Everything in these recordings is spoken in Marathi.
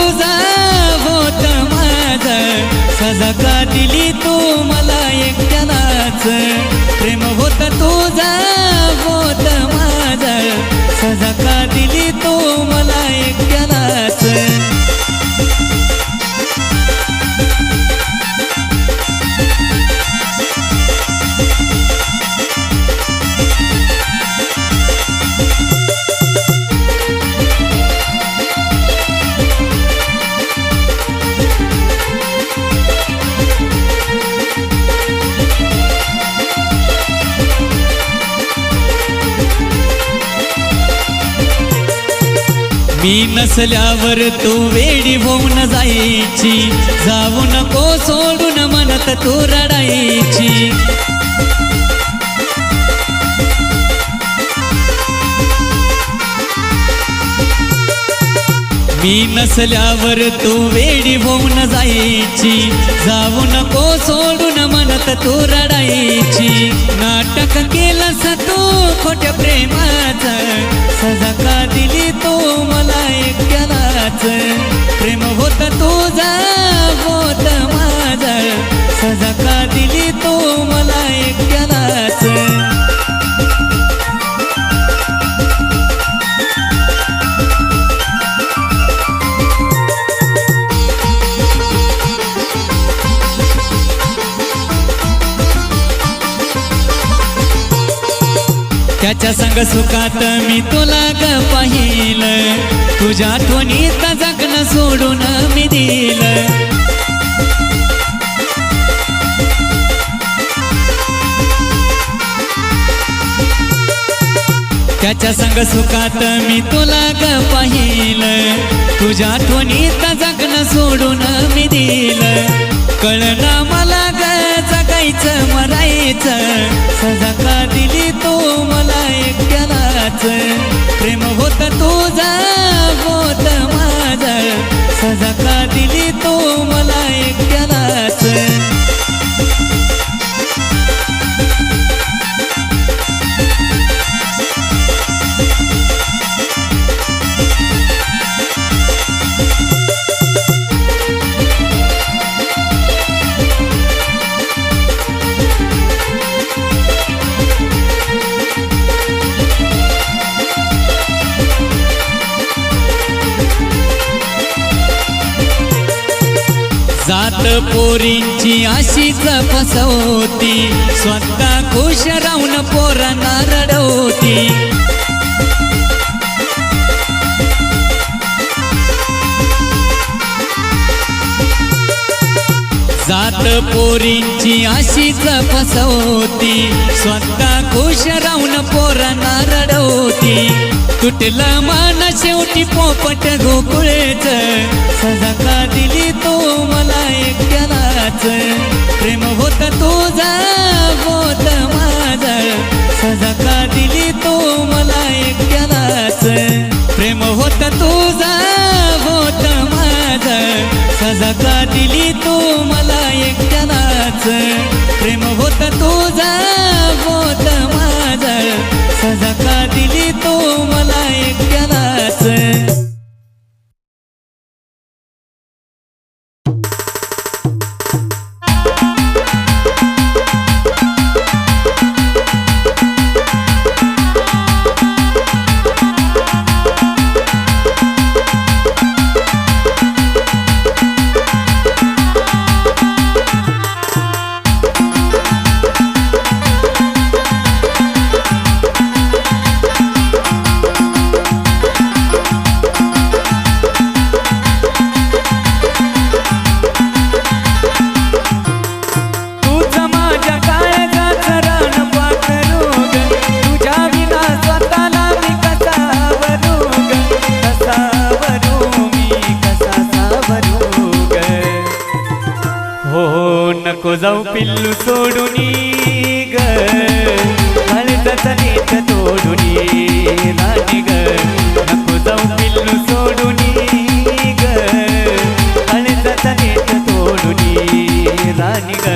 तुझा होत माझा सजा का दिली तू मला एकट्यालाच प्रेम होत तुझा होत माझा सजा का दिली तू मला एकट्यालाच मी नसल्यावर तू वेडी होऊन जायची जाऊ नको सोडून म्हणत तू रडायची मी नसल्यावर तू वेडी होऊन जायची जाऊ नको सोडून म्हणत तू रडायची नाटक केलंस तू खोट्या प्रेमाचं सजा का दिली तू मला एकट्यालाच प्रेम होत तुझा होत माझा सजा का दिली तू मला एकट्यालाच त्याच्या संग सुखात मी तुला ग पाहिलं तुझ्या आठवणीत जगणं सोडून मी दिलं त्याच्या संग सुखात मी तुला ग पाहिलं तुझ्या आठवणीत जगणं सोडून मी दिलं कळना मला ग जगायचं मरायचं सजा का दिली तू मला एकट्यालाच प्रेम होत तुझा होत माझा सजा का दिली तू मला एकट्यालाच जात पोरींची अशीच फसवती स्वतः खुश राहून पोरांना रडवती जात पोरींची अशीच फसवती स्वतः खुश राहून पोरांना रडवती तुटलं मन शेवटी पोपट गोकुळेच सजा का दिली तू मला एकट्यालाच प्रेम होत तुझा होत माझा सजा का दिली तू मला एकट्यालाच प्रेम होत तुझा होत माझा सजा का दिली तू मला एकट्यालाच प्रेम होत तुझा होत माझा सजा का दिली तू मला एकट्यालाच नको जाऊ पिल्लू सोडूनी ग हळदाचा नेट तोडूनी राणी ग नको जाऊ पिल्लू सोडूनी ग हळदाचा नेट तोडूनी राणी ग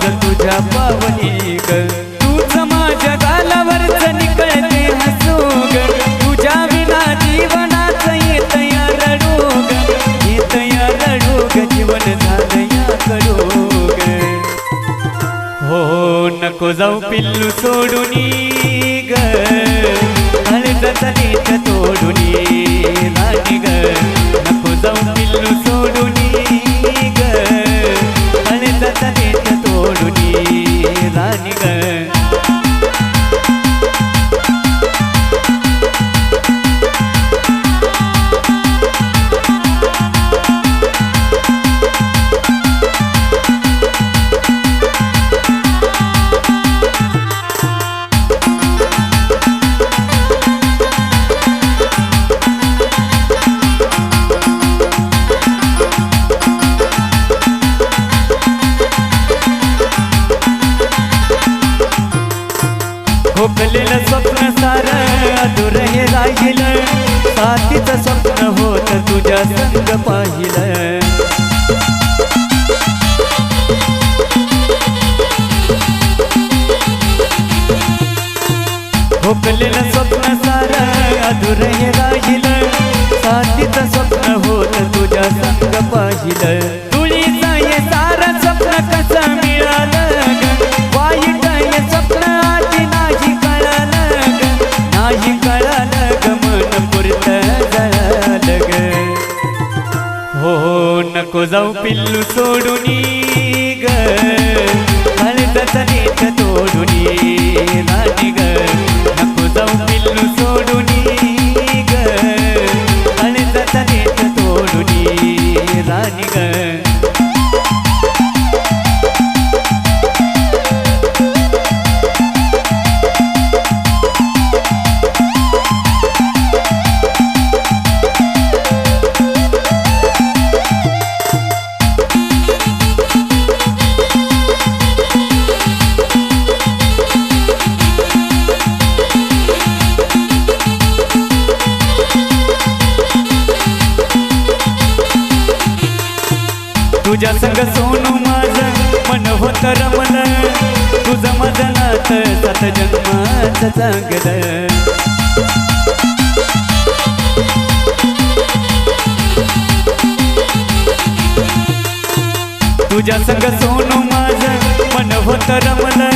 माझ तुझ्या पावली ग तूच माझ्या गालावरच निकळते हसू ग तुझ्या विना जीवनाच येत या रडू ग येत या रडू ग जीवन झालं या कडू ग हो नको जाऊ पिल्लू सोडूनी ग हळदचा नीट तोडूनी राणी ग नको जाऊ पिल्लू सोडूनी ग हळदचा नीट तोडूनी राणी ग खोकलेलं स्वप्न सारं अधुर हे राहिलं साथीचं स्वप्न होत तुझ्या संग पाहिलं खोकलेलं स्वप्न सारं अधुर हे राहिलं साथीचं स्वप्न होत तुझ्या संग पाहिलं तुळीचं हे सारं स्वप्न कसं मिळालं ग वाईट हे स्वप्न आधी नाही कळालं ग नाही कळालं ग मन पुरत झालं ग हो नको जाऊ पिल्लू सोडूनी ग हळदचा नीट तोडूनी राणी ग नको जाऊ पिल्लू सोडूनी ग हळदचा नीट तोडूनी राणी ग तुझ्या संग सोनू माझं मन होत रमलं तुझं माझं नातं सात जन्माचं चांगलं तुझ्या संग सोनू माझं मन होत रमलं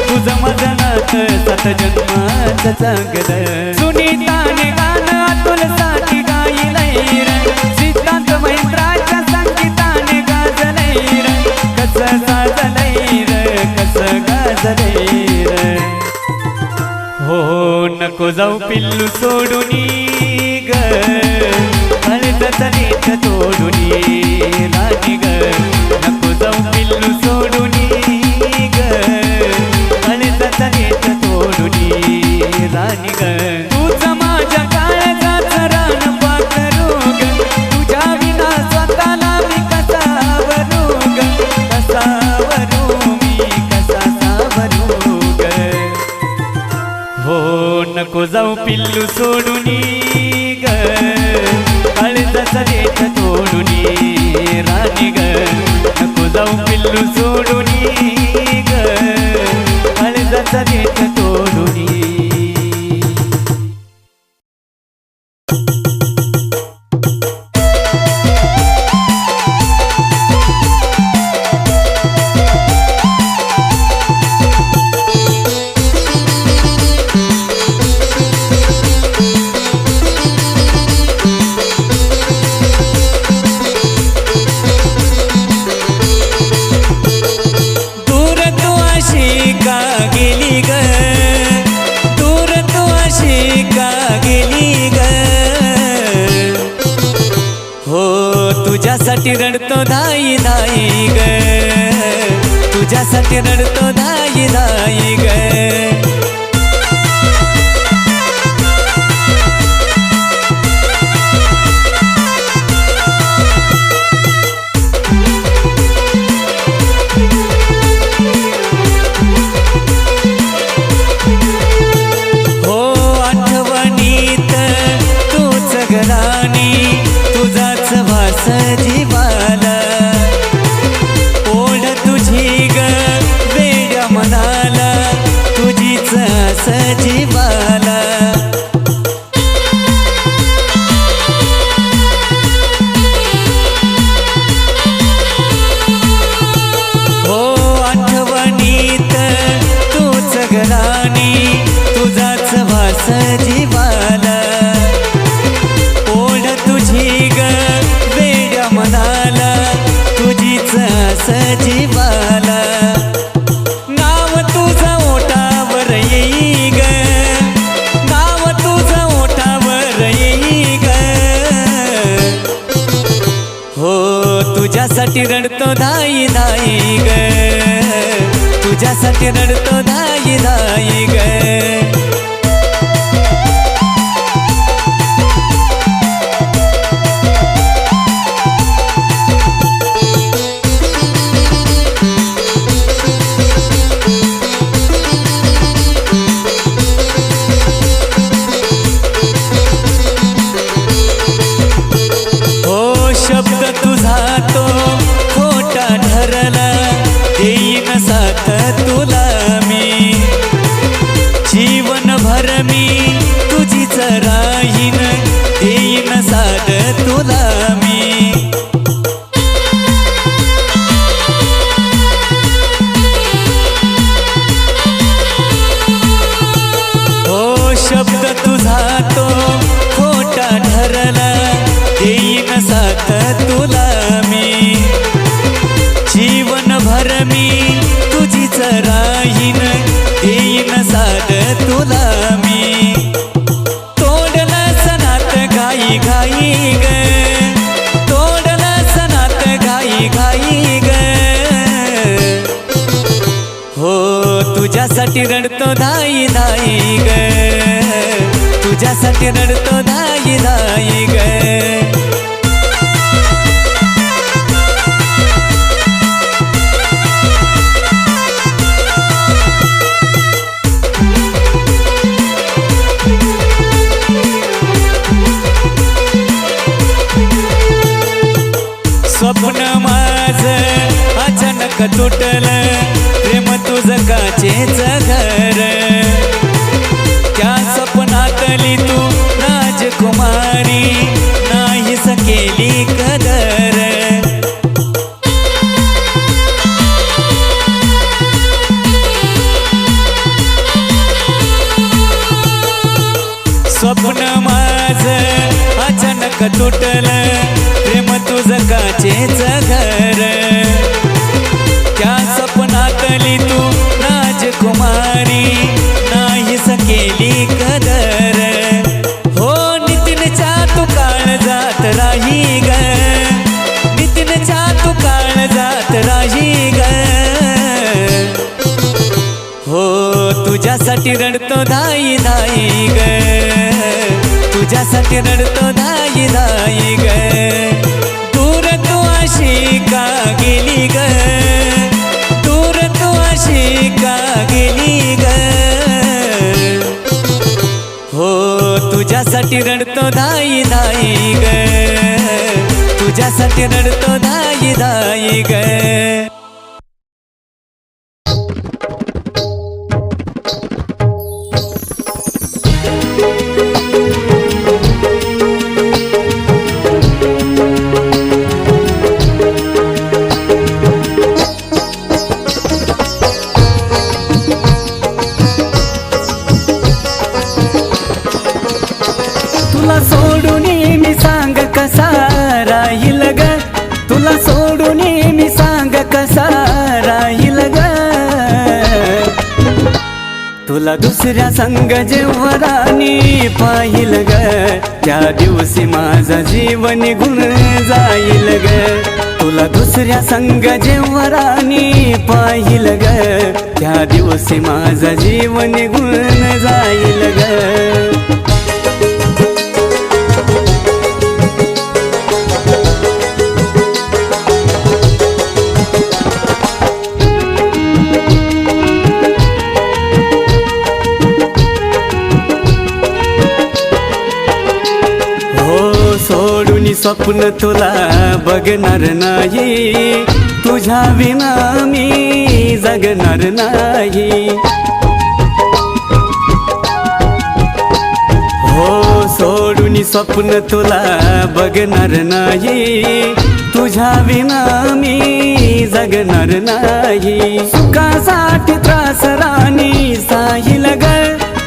तुझं माझं नातं सात जन्माचं चांगलं सुनीताने गाणं अतुलसाठी गायलंय रे सिद्धांत महेंद्राच्या संगीताने गाजलंय रे कसं गाजलंय रे कसं गाजलंय रे हो नको जाऊ पिल्लू सोडूनी ग हळदचा नीट तोडूनी राणी ग नको जाऊ पिल्लू सोडूनी ग हळदचा नीट तोडूनी राणी ग तूच माझ्या काळजाचं रान पाखरू ग तुझ्या विना स्वतःला मी कसा सावरू ग कसा सावरू मी कसा सावरू ग हो नको जाऊ पिल्लू सोडूनी ग हळदचा नीट तोडूनी राणी ग नको जाऊ पिल्लू सोडूनी ग हळदचा नीट तोडूनी तुझ्यासाठी रडतो धाई धाई ग तुझ्यासाठी रडतो धाई धाई ग हो आठवणीत तूच गराणी तुझाच वास जीवाला ओढ तुझी ग श्वास जीवाला हो आठवणीत तूच घराणी तुझाच वास जीवाला ओढ तुझी ग वेड्या मनाला तुझीच आस जीवाला नाव तुझं ओठावर येई ग नाव तुझं ओठावर येई ग हो तुझ्यासाठी रडतो धाई धाई ग तुझ्यासाठी रडतो धाई धाई ग शब्द तुझा तो खोटा ठरला देईन साथ तुला मी जीवनभर मी तुझीच राहीन देईन साथ तुला मी हो शब्द तुझा तो खोटा ठरला देईन साथ तुला मी जीवनभर मी तुझीच राहीन देईन साथ तुला मी तोडला सणात घाई घाई ग तोडला सणात घाई घाई ग हो तुझ्यासाठी रडतो धाई धाई ग तुझ्यासाठी रडतो धाई धाई ग स्वप्न माझं अचानक तुटलं प्रेम तुझं काचेच घर त्या स्वप्नातली तू राजकुमारी नाहीस केली कदर स्वप्न माझं अचानक तुटलं प्रेम तुझं काचेच घर त्या स्वप्नातली तू राजकुमारी नाहीस केली कदर हो नितीनच्या तू काळ जात राही ग नितीनच्या तू काळ जात राही ग हो तुझ्यासाठी रडतो धाई धाई ग तुझ्यासाठी रडतो धाई धाई ग दूर तू अशी का गेली ग दूर तू अशी का गेली ग हो तुझ्यासाठी रडतो धाई धाई ग तुझ्यासाठी रडतो धाई धाई ग तुला सोडून मी सांग कसा राहील ग तुला सोडून मी सांग कसा राहील ग तुला दुसऱ्या संग जेव्हा राणी पाहिल ग त्या दिवशी माझा जीव निघून जाईल ग तुला दुसऱ्या संग जेव्हा राणी पाहिल ग त्या दिवशी माझा जीव निघून जाईल ग सोडून स्वप्न तुला बघणार नाही तुझ्या विना मी जगणार नाही स्वप्न तुला बघणार नाही, तुझ्या विना मी जगणार नाही. सुखासाठी त्रास राणी साहिल ग,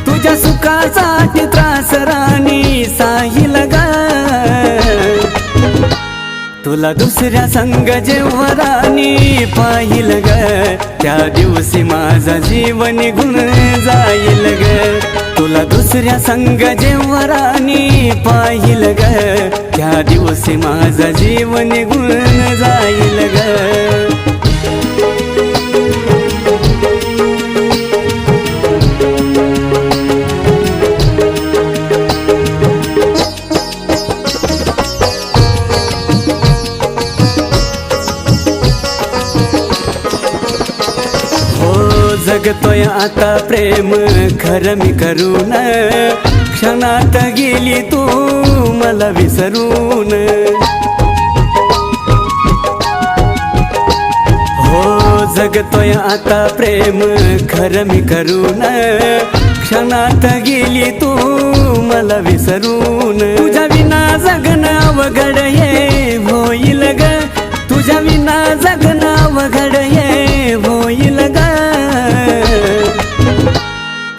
तुझ्या सुखासाठी त्रास राणी साहिल ग. तुला दुसऱ्या संग जेव्हा राणी पाहिल ग, त्या दिवशी माझा जीवन निघून जाईल ग. तुला दुसऱ्या संग जेव्हा राणी पाहिल ग, त्या दिवशी माझा जीवन निघून जाईल ग. जगतोय आता प्रेम खरं मी करून, क्षणात गेली तू मला विसरून. हो जगतोय आता प्रेम खरं मी करून, क्षणात गेली तू मला विसरून. तुझ्या विना जगणं अवघड हे होईल ग, तुझ्या विना जगणं अवघड हे होईल ग.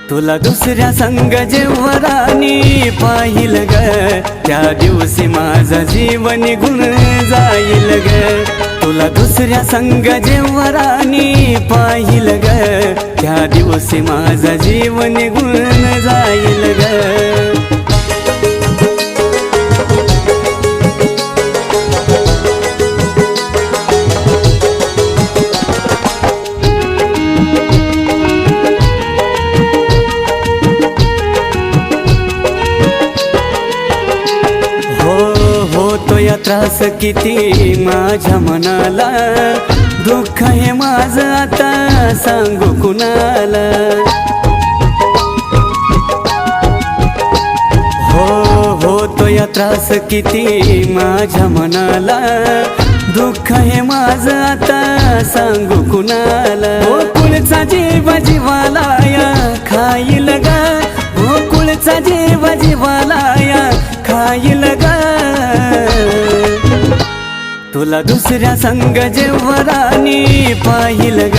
तुला दुसऱ्या संग जेव्हा राणी पाहिल ग, त्या दिवशी माझा जीवन निघून जाईल ग. तुला दुसऱ्या संग जेव्हा राणी पाहिल ग, त्या दिवशी माझा जीवन निघून जाईल ग. त्रास किती माझ्या मनाला, दुःख हे माझं आता सांगू कुणाला. हो या त्रास किती माझ्या मनाला, दुःख हे माझं आता सांगू कुणाला. हो कुळचा जीव जीवाला या खाईल ग, हो कुळचा जीव जीवाला या खाईल ग. तुला दुसऱ्या संग जेव्हा राणी पाहिल ग,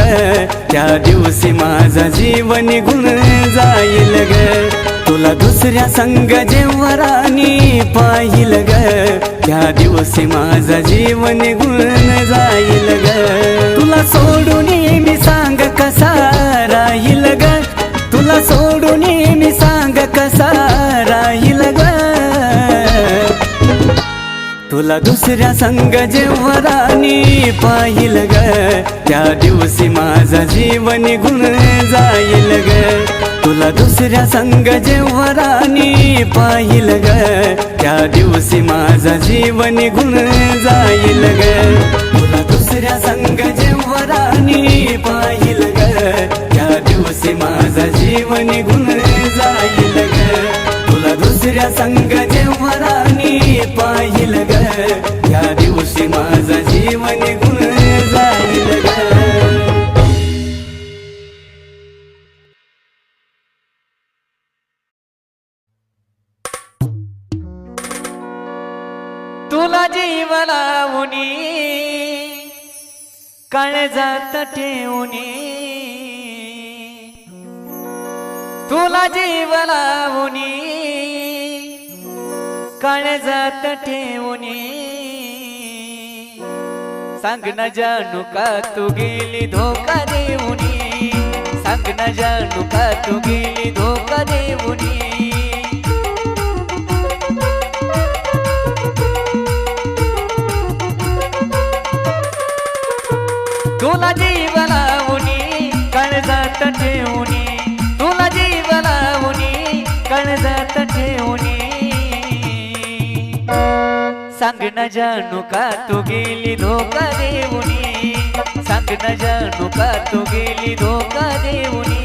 त्या दिवशी माझा जीवन निघून जाईल ग. तुला दुसऱ्या संग जेव्हा राणी पाहिल ग, त्या दिवशी माझा जीवन निघून जाईल ग. तुला सोडून मी सांग कसा राहील ग, तुला सोडून मी सांग कसा राहील ग. तुला दुसऱ्या संग जेव्हा राणी पाहिल ग, त्या दिवशी माझा जीवन निघून जाईल ग. तुला दुसऱ्या संग जेव्हा राणी पाहिल ग, त्या दिवशी माझा जीवन निघून जाईल ग. तुला दुसऱ्या संग जेव्हा राणी पाहिल ग, त्या दिवशी माझा जीवन निघून जाईल ग. तुला दुसऱ्या संग जेव्हा राणी पाहिल ग, त्या दिवशी माझा जीवन निघून जाईल ग. तुला जीव लावूनी काळजात ठेवूनी, तुला जीव लावूनी काळजात ठेवूनी. सांग न जानू का तू गेली धोका देऊनी, सांग न जानू का तू गेली धोका देऊनी. तुला जीव लावूनी काळजात ठेवूनी, तुला जीव लावूनी काळजात ठेवूनी. सांग न जानू का तू गेली धोका देऊनी, सांग न जानू का तू गेली धोका देऊनी.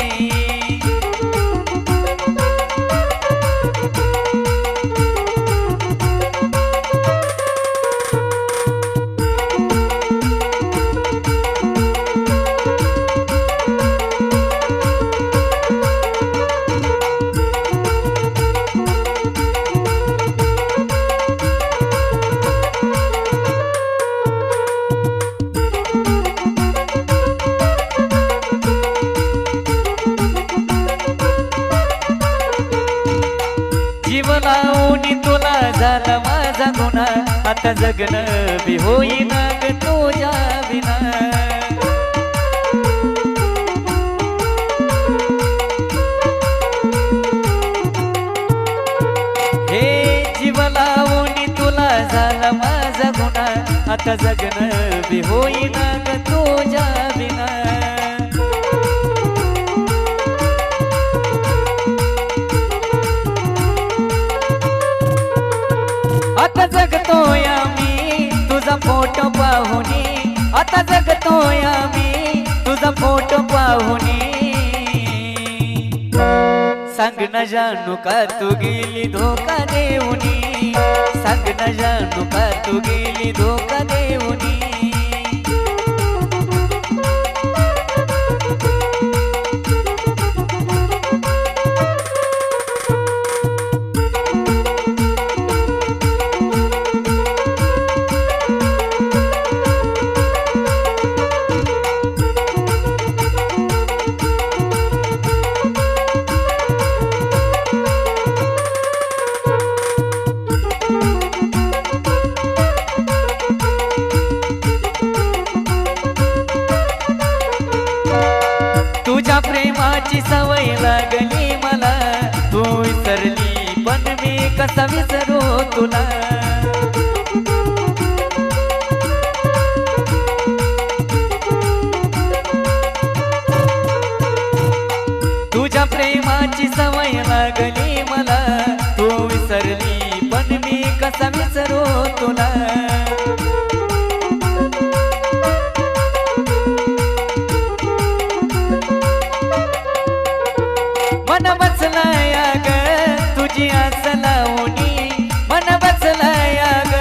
आता जगणं बी होईना ग तुझ्या विना. हे जीव लावून तुला झाला माझा गुन्हा, आता जगणं बी होईना ग तुझ्या विना. आता जगतोय आम्ही तुझा फोटो पाहुनी, आता जगतोय आम्ही तुझा फोटो पाहुनी. सांग न जानू का तू गेली धोका देऊनी, सांग न जानू का तू गेली धोका देऊनी. तुझ्या प्रेमाची सवय लागली मला, तू विसरली पण मी कसा विसरू तुला. तुझ्या प्रेमाची सवय लागली मला, तू विसरली पण मी कसा विसरू तुला. मन बसलाया ग तुझी आस लावणी, मन बसलाया ग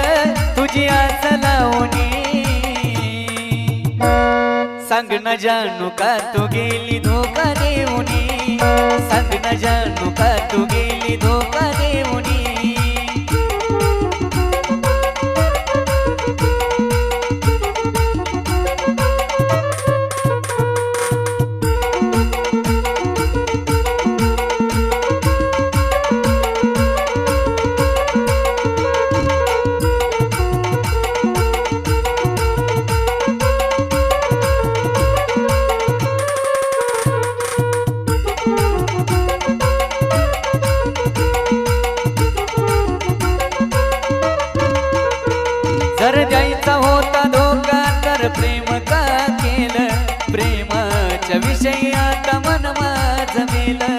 तुझी आस लावणी. सांग न जानू का तू गेली धोका देऊनी, सांग न जानू का तू गेली धोका देऊनी. जर द्यायचा होता धोका तर प्रेम का केलं, प्रेमाच्या विषयी आता मन माझं मेलं.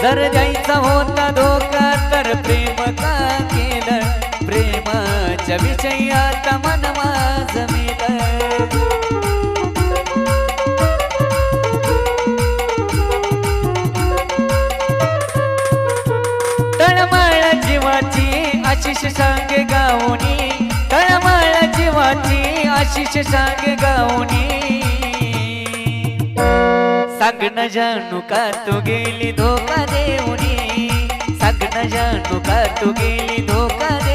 जर द्यायचा होता धोका तर प्रेम का केलं, प्रेमाच्या विषयी आता मन माझं मेलं. तळमळ जीवाची आशिष सांगे गाऊनी, तळमळ जीवाची आशिष सांगे गाऊनी. सांग न जानू का तू गेली धोका देऊनी, सांग न जानू का तू गेली धोका देऊनी.